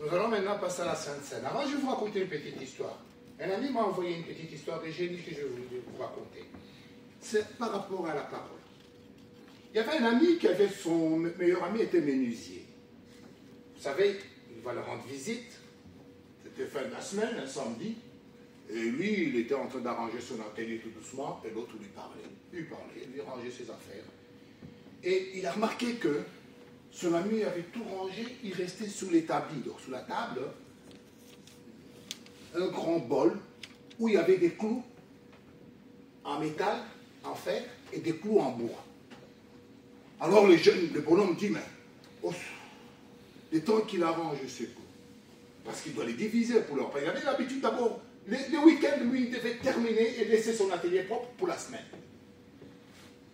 Nous allons maintenant passer à la Sainte Seine. Avant, je vais vous raconter une petite histoire. Un ami m'a envoyé une petite histoire de génie que je vais vous raconter. C'est par rapport à la parole. Il y avait un ami qui avait son meilleur ami était menuisier. Vous savez, il va leur rendre visite. C'était fin de la semaine, un samedi. Et lui, il était en train d'arranger son atelier tout doucement, et l'autre lui parlait. Il lui rangeait ses affaires. Et il a remarqué que son ami avait tout rangé, il restait sous l'établi. Donc sous la table, un grand bol où il y avait des clous en métal, en fer, et des clous en bois. Alors le bonhomme dit, mais le temps qu'il arrange ces clous, parce qu'il doit les diviser pour leur payer. Il avait l'habitude d'abord, les week-ends, lui, il devait terminer et laisser son atelier propre pour la semaine.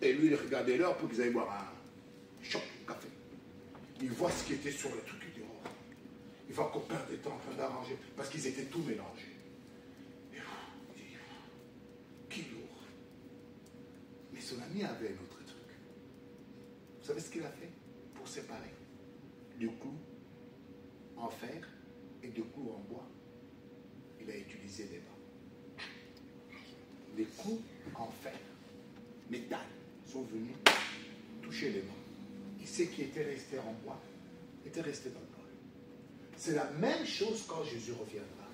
Et lui, il regardait l'heure pour qu'ils aillent boire un choc de café. Il voit ce qui était sur le truc, il dit, oh, il va qu'on perde du temps en train d'arranger, parce qu'ils étaient tout mélangés. Et il dit, qui lourd. Mais son ami avait un autre truc. Vous savez ce qu'il a fait pour séparer du clou en fer et du clou en bois? Il a utilisé des mains. Les clous en fer, métal, sont venus toucher les mains. Et ce qui était resté en bois était resté dans le bol. C'est la même chose quand Jésus reviendra.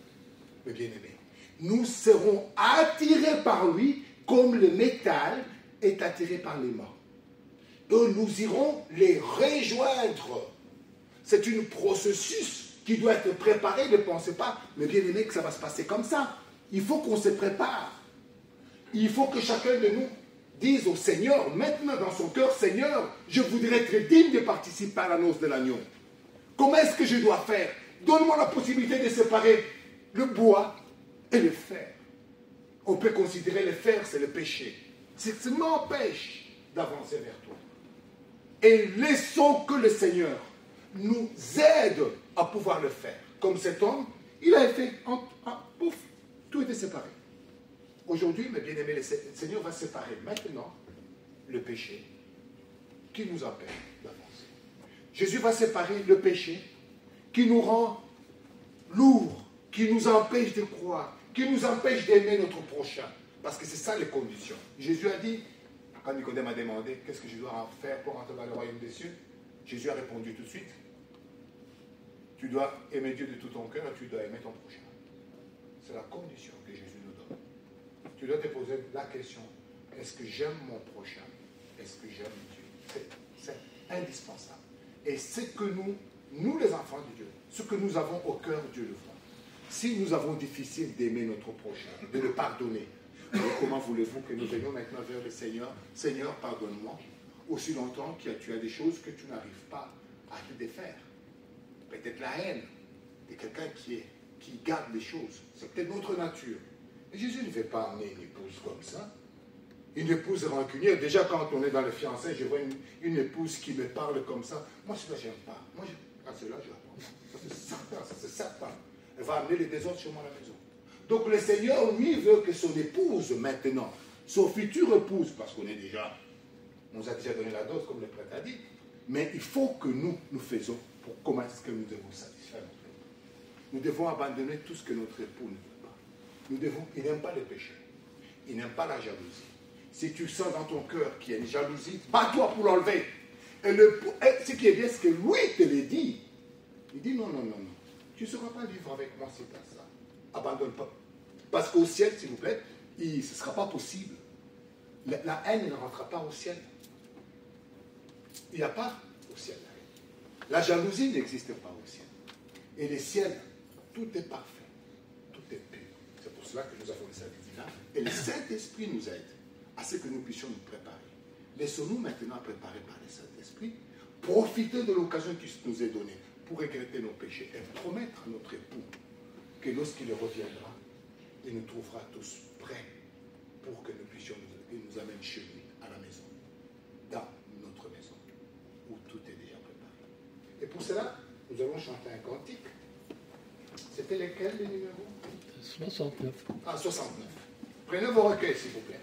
Mes bien-aimés, nous serons attirés par lui comme le métal est attiré par les mains. Et nous irons les rejoindre. C'est un processus qui doit être préparé. Ne pensez pas, mes bien-aimés, que ça va se passer comme ça. Il faut qu'on se prépare. Il faut que chacun de nous dise au Seigneur, maintenant dans son cœur, Seigneur, je voudrais être digne de participer à la noce de l'agneau. Comment est-ce que je dois faire? Donne-moi la possibilité de séparer le bois et le fer. On peut considérer le fer, c'est le péché. C'est ce qui m'empêche d'avancer vers toi. Et laissons que le Seigneur nous aide à pouvoir le faire. Comme cet homme, il a fait, pouf, tout était séparé. Aujourd'hui, mes bien-aimés, le Seigneur va séparer maintenant le péché qui nous empêche d'avancer. Jésus va séparer le péché qui nous rend lourds, qui nous empêche de croire, qui nous empêche d'aimer notre prochain. Parce que c'est ça les conditions. Jésus a dit, quand Nicodème a demandé, qu'est-ce que je dois faire pour entrer dans le royaume des cieux? Jésus a répondu tout de suite, tu dois aimer Dieu de tout ton cœur et tu dois aimer ton prochain. C'est la condition que Jésus nous donne. Tu dois te poser la question, est-ce que j'aime mon prochain? Est-ce que j'aime Dieu? C'est indispensable. Et c'est que nous les enfants de Dieu, ce que nous avons au cœur, Dieu le voit. Si nous avons difficile d'aimer notre prochain, de le pardonner, alors comment voulez-vous que nous venions maintenant vers le Seigneur? Seigneur, pardonne-moi. Aussi longtemps que tu as des choses que tu n'arrives pas à te défaire. Peut-être la haine de quelqu'un qui garde les choses. C'est peut-être notre nature. Mais Jésus ne veut pas amener une épouse comme ça. Une épouse rancunière. Déjà, quand on est dans le fiançailles, je vois une épouse qui me parle comme ça. Moi, cela, je n'aime pas. Moi, cela, je la prends. Ça, c'est certain. Elle va amener les désordres sur moi à la maison. Donc, le Seigneur, lui, veut que son épouse, maintenant, son futur épouse, parce qu'on est déjà, on nous a déjà donné la dose, comme le prêtre a dit, mais il faut que nous faisons pour comment est-ce que nous devons satisfaire notre époux. Nous devons abandonner tout ce que notre époux ne veut pas. Il n'aime pas le péché. Il n'aime pas la jalousie. Si tu sens dans ton cœur qu'il y a une jalousie, bats-toi pour l'enlever. Et ce qui est bien, c'est que lui te le dit. Il dit non. Tu ne sauras pas vivre avec moi si tu as ça. Abandonne pas. Parce qu'au ciel, s'il vous plaît, ce ne sera pas possible. La haine ne rentrera pas au ciel. Il n'y a pas au ciel la haine. La jalousie n'existe pas au ciel. Et le ciel, tout est parfait. Tout est pur. C'est pour cela que nous avons le service divin. Et le Saint-Esprit nous aide à ce que nous puissions nous préparer. Laissons-nous maintenant préparer par le Saint-Esprit. Profiter de l'occasion qui nous est donnée pour regretter nos péchés et promettre à notre époux que lorsqu'il reviendra, il nous trouvera tous prêts pour que nous puissions c'était lesquels les numéros? 69. Ah, 69. Prenez vos recueils, s'il vous plaît.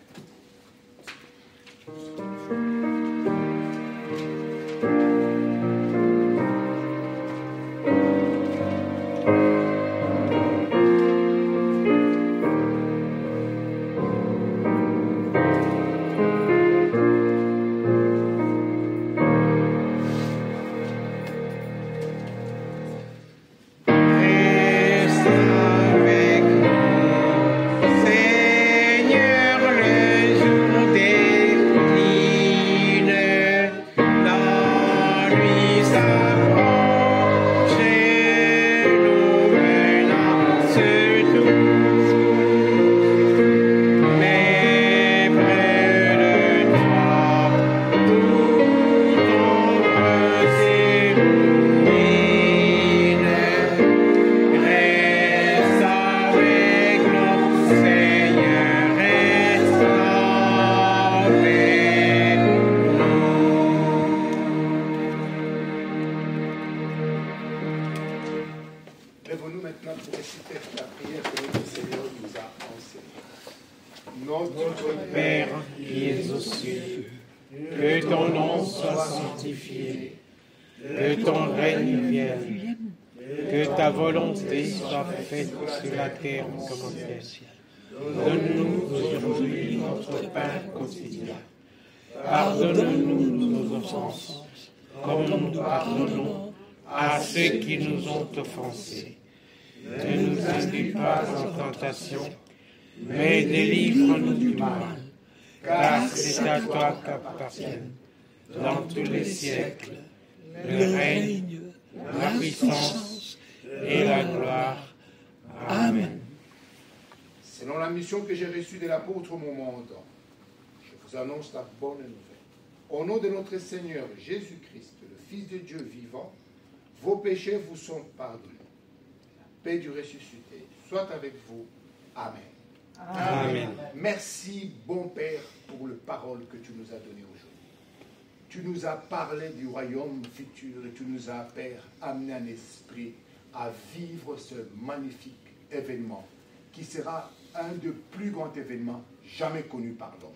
Lève-nous maintenant pour réciter la prière que notre Seigneur nous a enseignée. Notre Père qui es aux cieux, que ton nom soit sanctifié, que ton règne vienne, que ta volonté soit faite sur la terre comme au ciel. Donne-nous aujourd'hui notre pain quotidien. Pardonne-nous nos offenses, comme nous pardonnons à ceux qui nous ont offensés. Ne nous induis pas en tentation, mais délivre-nous du mal, car c'est à toi qu'appartiennent, dans tous les siècles, le règne, la puissance et la gloire. Amen. Selon la mission que j'ai reçue de l'apôtre mon monde, je vous annonce la bonne nouvelle. Au nom de notre Seigneur Jésus-Christ, le Fils de Dieu vivant, vos péchés vous sont pardonnés. La paix du ressuscité soit avec vous. Amen. Amen. Merci, bon Père, pour les paroles que tu nous as données aujourd'hui. Tu nous as parlé du royaume futur et tu nous as, Père, amené un esprit à vivre ce magnifique événement qui sera un des plus grands événements jamais connus par l'homme.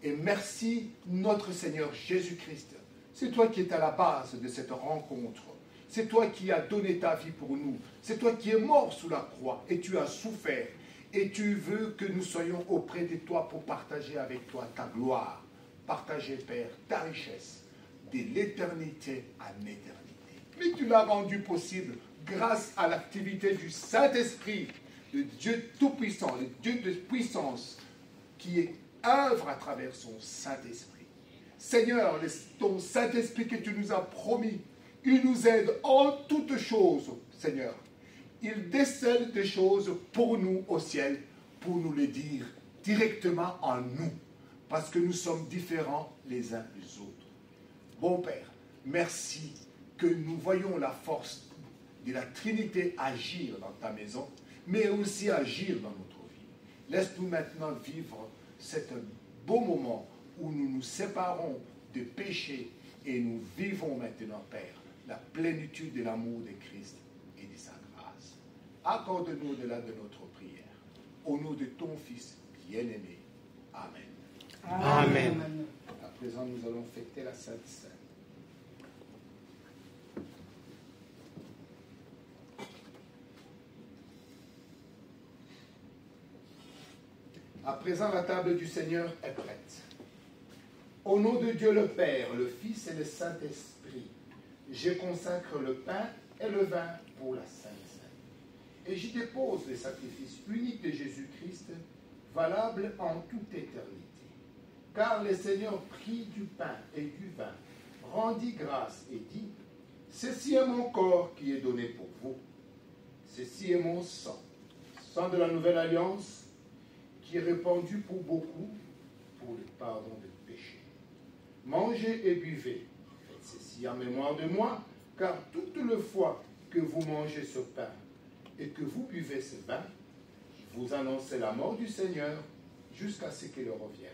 Et merci, notre Seigneur Jésus-Christ. C'est toi qui es à la base de cette rencontre. C'est toi qui as donné ta vie pour nous. C'est toi qui es mort sous la croix et tu as souffert. Et tu veux que nous soyons auprès de toi pour partager avec toi ta gloire. Partager, Père, ta richesse de l'éternité à l'éternité. Mais tu l'as rendu possible grâce à l'activité du Saint-Esprit, le Dieu Tout-Puissant, le Dieu de puissance qui œuvre à travers son Saint-Esprit. Seigneur, ton Saint-Esprit que tu nous as promis, il nous aide en toutes choses, Seigneur. Il décèle des choses pour nous au ciel, pour nous les dire directement en nous, parce que nous sommes différents les uns des autres. Bon Père, merci que nous voyons la force de la Trinité agir dans ta maison, mais aussi agir dans notre vie. Laisse-nous maintenant vivre cet beau moment où nous nous séparons de péché et nous vivons maintenant, Père, la plénitude de l'amour de Christ et de sa grâce. Accorde-nous au-delà de notre prière. Au nom de ton Fils bien-aimé. Amen. Amen. À présent, nous allons fêter la Sainte Seine. À présent, la table du Seigneur est prête. Au nom de Dieu le Père, le Fils et le Saint-Esprit, je consacre le pain et le vin pour la Sainte Seine. Et j'y dépose le sacrifice unique de Jésus-Christ, valable en toute éternité. Car le Seigneur prit du pain et du vin, rendit grâce et dit, « Ceci est mon corps qui est donné pour vous. Ceci est mon sang, sang de la nouvelle alliance, qui est répandu pour beaucoup, pour le pardon des péchés. Mangez et buvez, faites ceci en mémoire de moi, car toute le fois que vous mangez ce pain et que vous buvez ce vin, vous annoncez la mort du Seigneur jusqu'à ce qu'il revienne.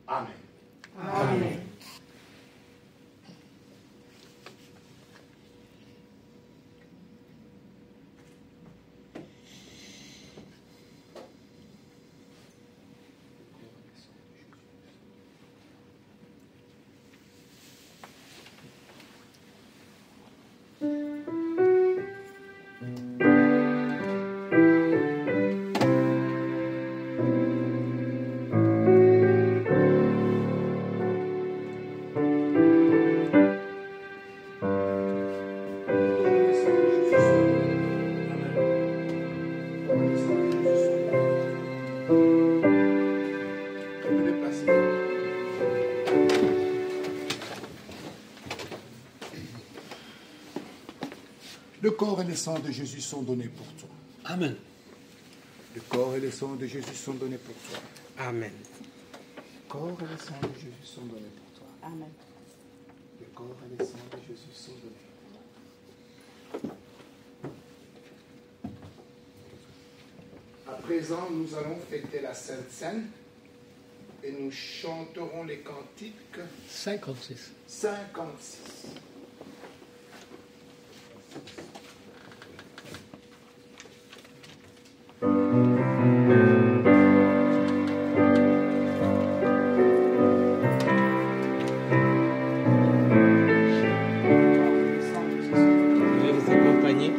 Amen. Amen. Le corps et le sang de Jésus sont donnés pour toi. Amen. Le corps et le sang de Jésus sont donnés pour toi. Amen. Le corps et le sang de Jésus sont donnés pour toi. Amen. Le corps et le sang de Jésus sont donnés pour toi. À présent, nous allons fêter la Sainte Seine et nous chanterons les cantiques 56. 56. Je vais vous accompagner.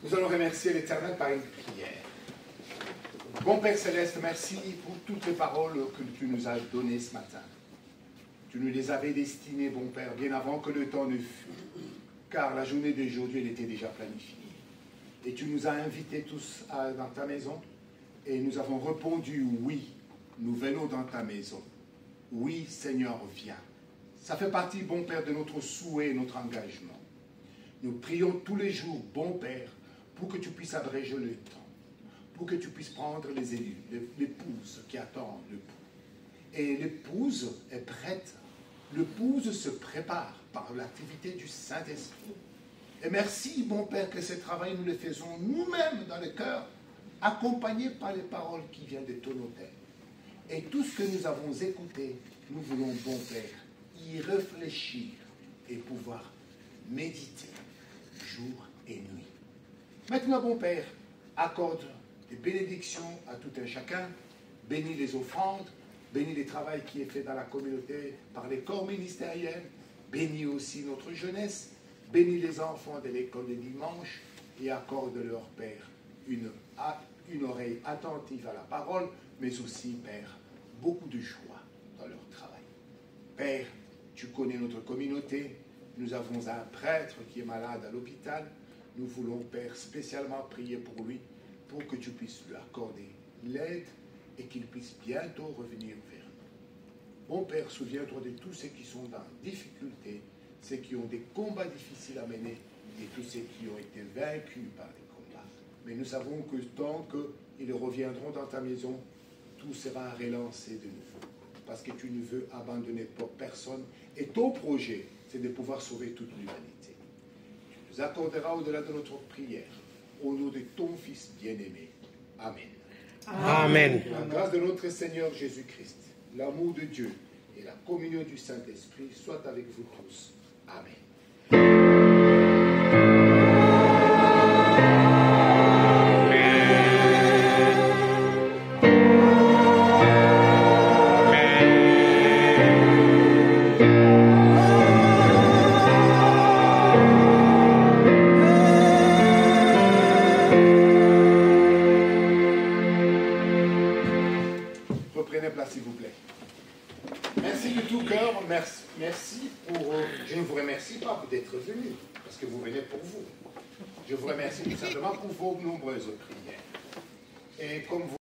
Nous allons remercier l'Éternel par une prière. Bon Père Céleste, merci pour toutes les paroles que tu nous as données ce matin. Tu nous les avais destinées, bon Père, bien avant que le temps ne fût, car la journée d'aujourd'hui, elle était déjà planifiée. Et tu nous as invités tous dans ta maison, et nous avons répondu oui, nous venons dans ta maison. Oui, Seigneur, viens. Ça fait partie, bon Père, de notre souhait et notre engagement. Nous prions tous les jours, bon Père, pour que tu puisses abréger le temps, pour que tu puisses prendre les élus, l'épouse qui attend l'époux. Et l'épouse est prête. L'épouse se prépare par l'activité du Saint-Esprit. Et merci, bon Père, que ce travail, nous le faisons nous-mêmes dans le cœur, accompagnés par les paroles qui viennent de ton autel. Et tout ce que nous avons écouté, nous voulons, bon Père, y réfléchir et pouvoir méditer jour et nuit. Maintenant, bon Père, accorde des bénédictions à tout un chacun, bénis les offrandes, bénis le travail qui est fait dans la communauté par les corps ministériels, bénis aussi notre jeunesse, bénis les enfants de l'école de dimanche et accorde leur Père une oreille attentive à la parole, mais aussi, Père, beaucoup de joie dans leur travail. Père, tu connais notre communauté, nous avons un prêtre qui est malade à l'hôpital, nous voulons, Père, spécialement prier pour lui, pour que tu puisses lui accorder l'aide et qu'il puisse bientôt revenir vers nous. Mon Père, souviens-toi de tous ceux qui sont dans difficulté, ceux qui ont des combats difficiles à mener et tous ceux qui ont été vaincus par les combats. Mais nous savons que tant qu'ils reviendront dans ta maison, tout sera relancé de nouveau. parce que tu ne veux abandonner pour personne. Et ton projet, c'est de pouvoir sauver toute l'humanité. Tu nous accorderas au-delà de notre prière, au nom de ton Fils bien-aimé. Amen. Amen. La grâce de notre Seigneur Jésus-Christ, l'amour de Dieu et la communion du Saint-Esprit soient avec vous tous. Amen. Reprenez place, s'il vous plaît. Merci de tout cœur. Merci pour... je ne vous remercie pas d'être venu, parce que vous venez pour vous. Je vous remercie tout simplement pour vos nombreuses prières. Et comme vous